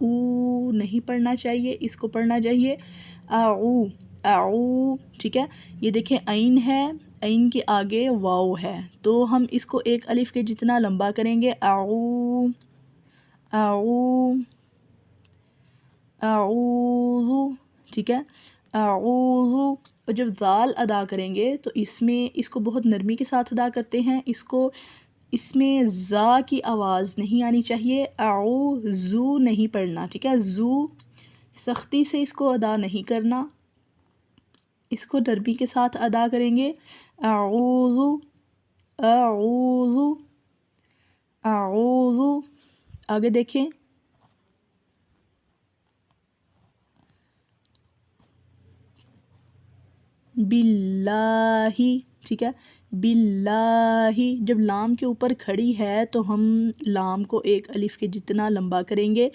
ऊ नहीं पढ़ना चाहिए, इसको पढ़ना चाहिए आऊ आऊ। ठीक है, ये देखें ऐन है, ऐन के आगे वाव है, तो हम इसको एक अलिफ के जितना लंबा करेंगे आऊ आऊ आऊज़ु। ठीक है, आऊज़ु। और जब ज़ाल अदा करेंगे तो इसमें इसको बहुत नरमी के साथ अदा करते हैं, इसमें ज़ा की आवाज़ नहीं आनी चाहिए, आऊ ज़ू नहीं पढ़ना। ठीक है, ज़ू सख्ती से इसको अदा नहीं करना, इसको नरमी के साथ अदा करेंगे आऊज़ु आऊज़ु आऊज़ु। आगे देखें, बिल्लाही। ठीक है, बिल्लाही जब लाम के ऊपर खड़ी है तो हम लाम को एक अलिफ के जितना लंबा करेंगे।